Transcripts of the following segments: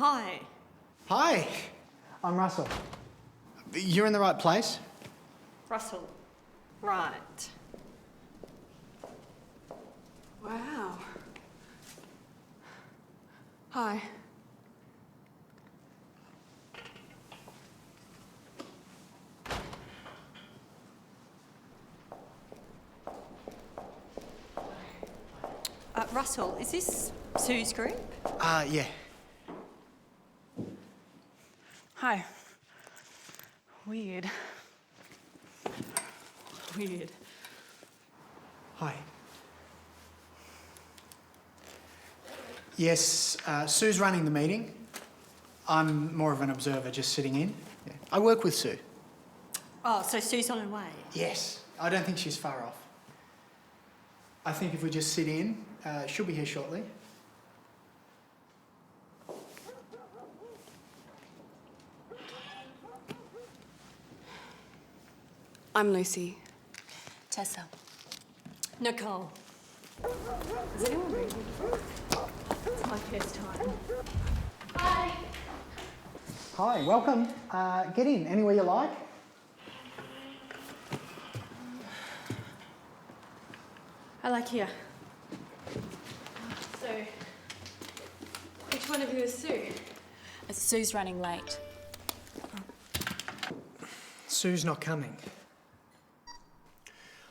Hi. Hi, I'm Russell. You're in the right place. Russell. Right. Wow. Hi. Russell, is this Sue's group? Yeah. Hi. Weird. Weird. Hi. Yes, Sue's running the meeting. I'm more of an observer, just sitting in. Yeah. I work with Sue. Oh, so Sue's on her way? Yes, I don't think she's far off. I think if we just sit in, she'll be here shortly. I'm Lucy. Tessa. Nicole. Has anyone read me before? It's my first time. Hi. Hi, welcome. Get in, anywhere you like. I like here. So, which one of you is Sue? Sue's running late. Sue's not coming.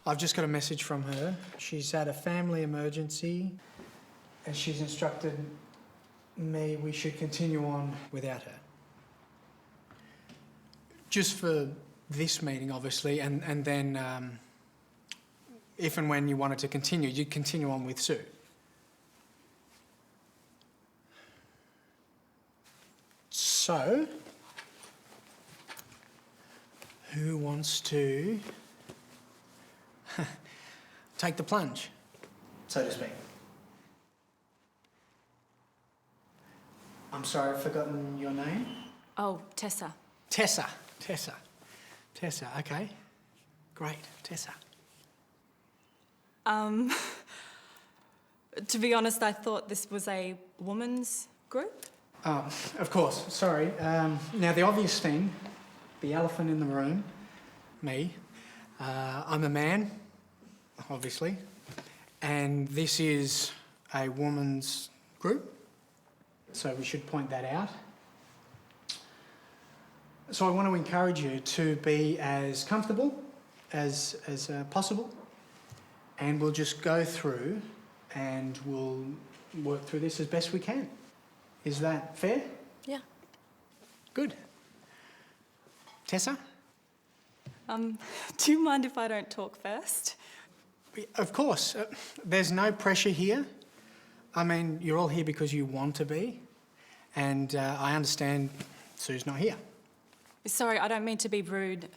I've just got a message from her. She's had a family emergency and she's instructed me we should continue on without her. Just for this meeting, obviously, and then if and when you wanted to continue, you'd continue on with Sue. So, who wants to take the plunge, so to speak? I'm sorry, I've forgotten your name. Oh, Tessa. Tessa. Tessa, okay. Great, Tessa. To be honest, I thought this was a woman's group. Oh, of course, sorry. Now, the obvious thing, the elephant in the room, me. I'm a man, obviously, and this is a woman's group, so we should point that out. So I want to encourage you to be as comfortable as possible, and we'll just go through and we'll work through this as best we can. Is that fair? Yeah. Good. Tessa? Do you mind if I don't talk first? Of course. There's no pressure here. I mean, you're all here because you want to be, and I understand Sue's not here. Sorry, I don't mean to be rude.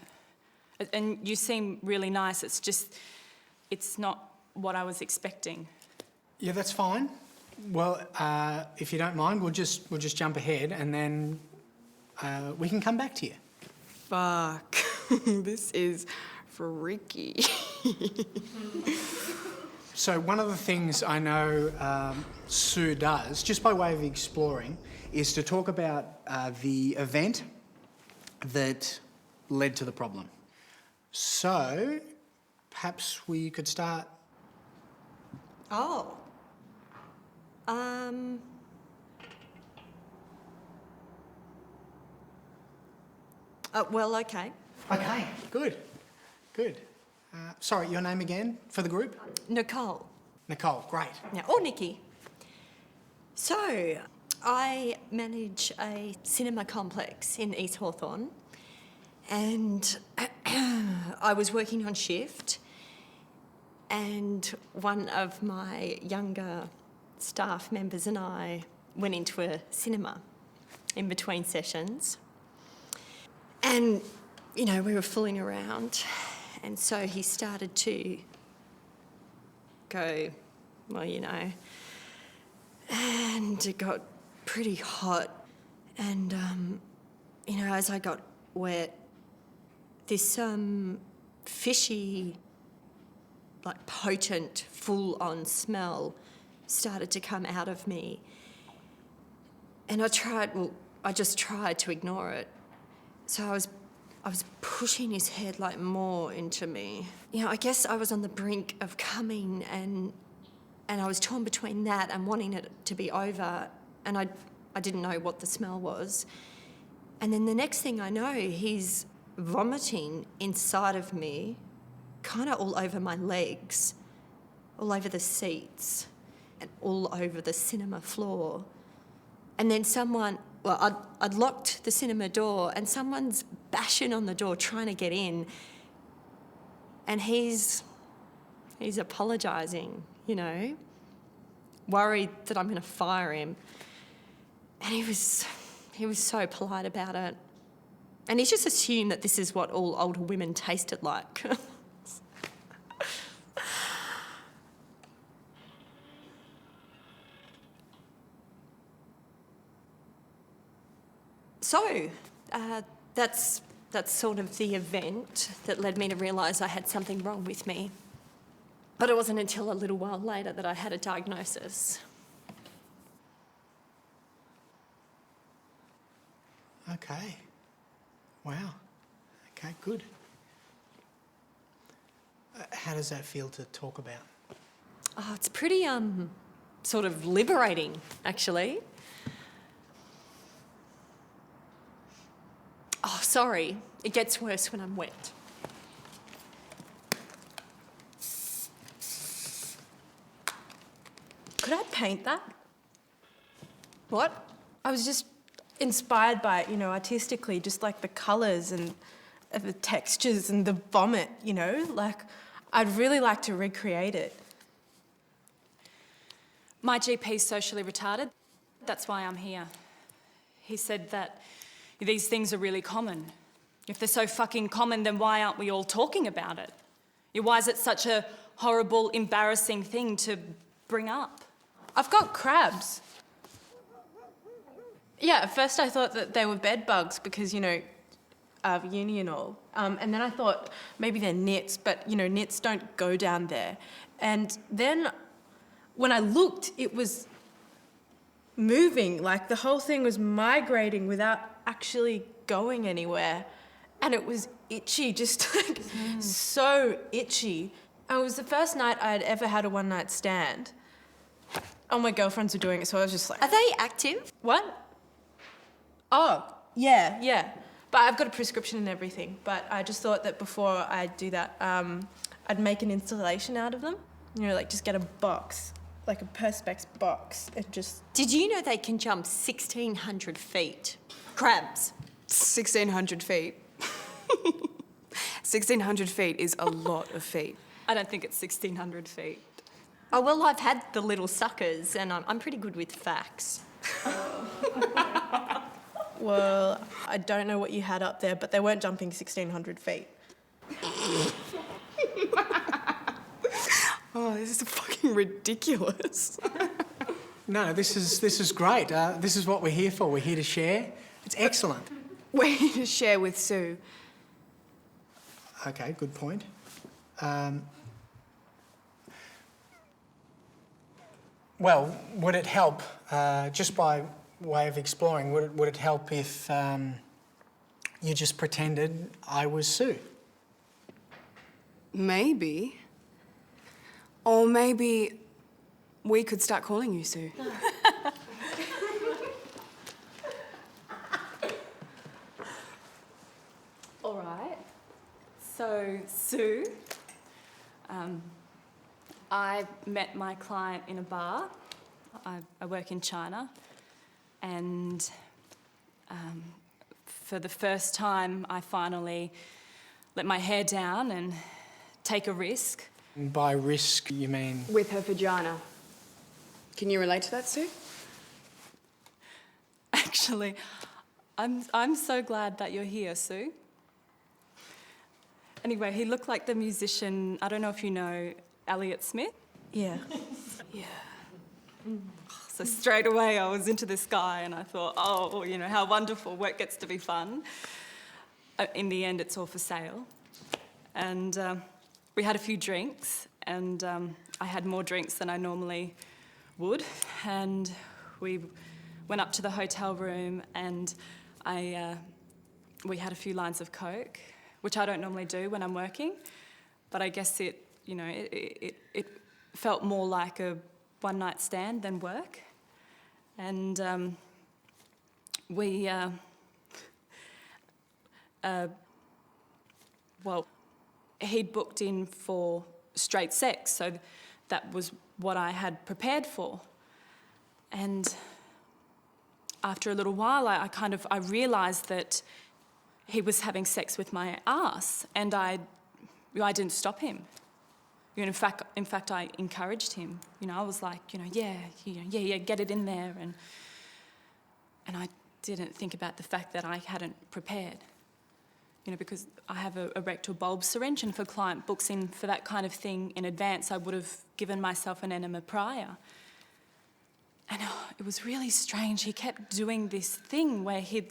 And you seem really nice. It's just, it's not what I was expecting. Yeah, that's fine. Well, if you don't mind, we'll just jump ahead, and then we can come back to you. Fuck. This is freaky. So one of the things I know Sue does, just by way of exploring, is to talk about the event that led to the problem. So perhaps we could start. Oh. Well, okay. Okay, good. Sorry, your name again for the group? Nicole. Nicole, great. Now, or Nikki. So, I manage a cinema complex in East Hawthorn, and I was working on shift, and one of my younger staff members and I went into a cinema in between sessions, and, you know, we were fooling around, and so he started to go, well, you know, and it got pretty hot, and, you know, as I got wet, this fishy, like potent, full-on smell started to come out of me. And I just tried to ignore it. So I was pushing his head like more into me. You know, I guess I was on the brink of coming and I was torn between that and wanting it to be over, and I didn't know what the smell was. And then the next thing I know, he's vomiting inside of me, kind of all over my legs, all over the seats, and all over the cinema floor. And then I'd locked the cinema door and someone's bashing on the door trying to get in, and he's apologising, you know, worried that I'm going to fire him. And he was so polite about it. And he's just assumed that this is what all older women tasted like. So, that's sort of the event that led me to realise I had something wrong with me. But it wasn't until a little while later that I had a diagnosis. Okay. Wow. Okay, good. How does that feel to talk about? Oh, it's pretty, sort of liberating, actually. Oh, sorry. It gets worse when I'm wet. Could I paint that? What? I was just inspired by it, you know, artistically, just like the colours and the textures and the vomit, you know? Like, I'd really like to recreate it. My GP's socially retarded. That's why I'm here. He said that these things are really common. If they're so fucking common, then why aren't we all talking about it? Why is it such a horrible, embarrassing thing to bring up? I've got crabs. Yeah, at first I thought that they were bed bugs because, you know, of uni and all. And then I thought maybe they're nits, but, you know, nits don't go down there. And then when I looked, it was moving, like the whole thing was migrating without actually going anywhere. And it was itchy, just like so itchy. It was the first night I'd ever had a one-night stand. All my girlfriends were doing it, so I was just like... Are they active? What? Oh, yeah. But I've got a prescription and everything. But I just thought that before I do that, I'd make an installation out of them. You know, like just get a box, like a Perspex box, and just... Did you know they can jump 1,600 feet? Crabs. 1,600 feet. 1,600 feet is a lot of feet. I don't think it's 1,600 feet. Oh, well, I've had the little suckers and I'm pretty good with facts. Well, I don't know what you had up there, but they weren't jumping 1,600 feet. Oh, this is fucking ridiculous. No, this is great. This is what we're here for. We're here to share. It's excellent. We're here to share with Sue. Okay, good point. Well, would it help, just by way of exploring, would it help if you just pretended I was Sue? Maybe. Or maybe we could start calling you Sue. All right. So, Sue, I met my client in a bar. I work in China, and for the first time, I finally let my hair down and take a risk. And by risk, you mean... With her vagina. Can you relate to that, Sue? Actually, I'm so glad that you're here, Sue. Anyway, he looked like the musician, I don't know if you know, Elliott Smith. Yeah. So straight away I was into this guy and I thought, oh, you know, how wonderful, work gets to be fun. In the end, it's all for sale. And we had a few drinks and I had more drinks than I normally would. And we went up to the hotel room and we had a few lines of coke, which I don't normally do when I'm working, but I guess it felt more like a one-night stand than work. And he'd booked in for straight sex, so that was what I had prepared for. And after a little while, I realised that he was having sex with my ass, and I didn't stop him. You know, in fact, I encouraged him. You know, I was like, yeah, get it in there, and I didn't think about the fact that I hadn't prepared. You know, because I have a rectal bulb syringe, and if a client books in for that kind of thing in advance, I would have given myself an enema prior. And it was really strange. He kept doing this thing where he'd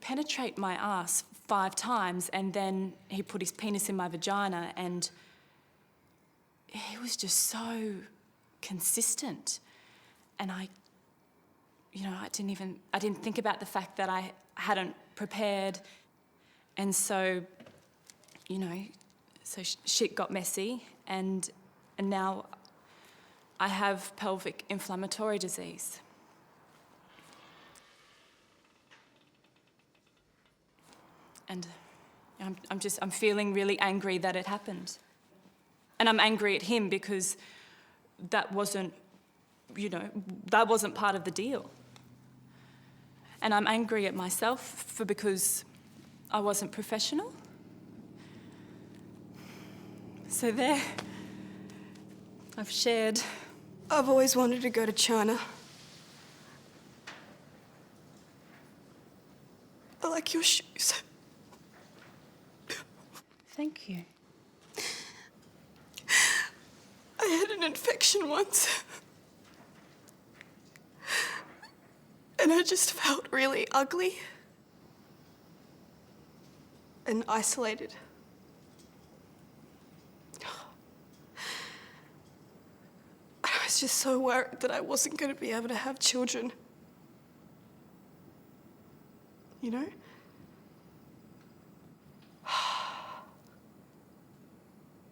penetrate my ass 5 times, and then he'd put his penis in my vagina, and he was just so consistent. And I didn't think about the fact that I hadn't prepared, and so shit got messy, and now I have pelvic inflammatory disease. And I'm feeling really angry that it happened. And I'm angry at him because that wasn't part of the deal. And I'm angry at myself because I wasn't professional. So there, I've shared. I've always wanted to go to China. I like your shoes. Thank you. I had an infection once. And I just felt really ugly and isolated. I was just so worried that I wasn't going to be able to have children. You know?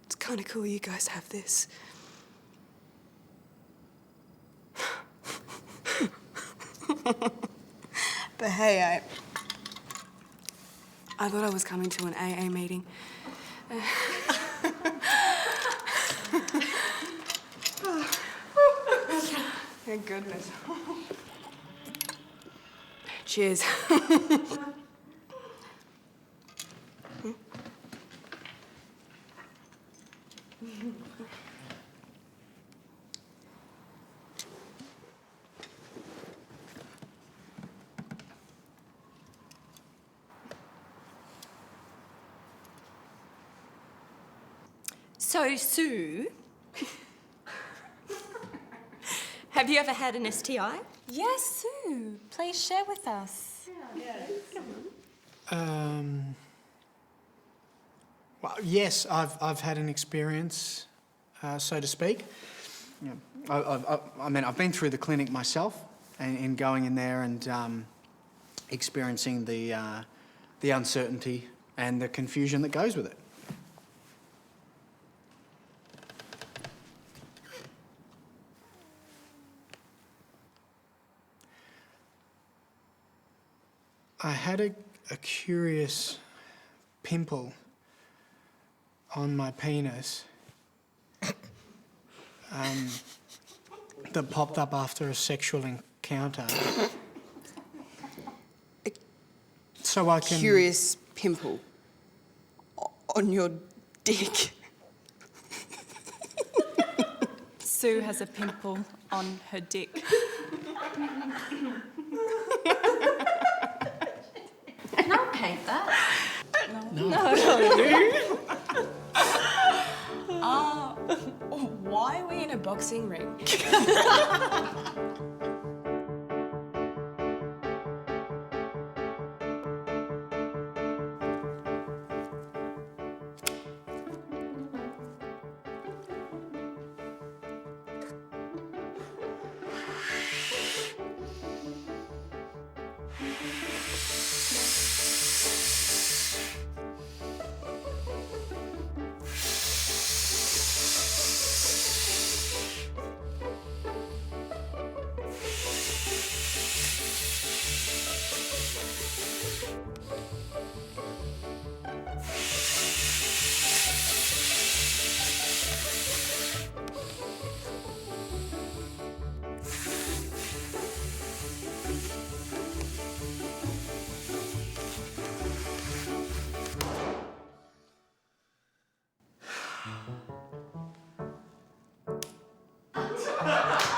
It's kind of cool you guys have this. But hey, I thought I was coming to an AA meeting. Thank goodness. Cheers. So, Sue, have you ever had an STI? Yes, Sue. Please share with us. Well, yes, I've had an experience, so to speak. Yeah. I've been through the clinic myself, and going in there and experiencing the uncertainty and the confusion that goes with it. I had a curious pimple on my penis that popped up after a sexual encounter. So I can... Curious pimple on your dick. Sue has a pimple on her dick. Can I paint that? Why are we in a boxing ring? Thanks.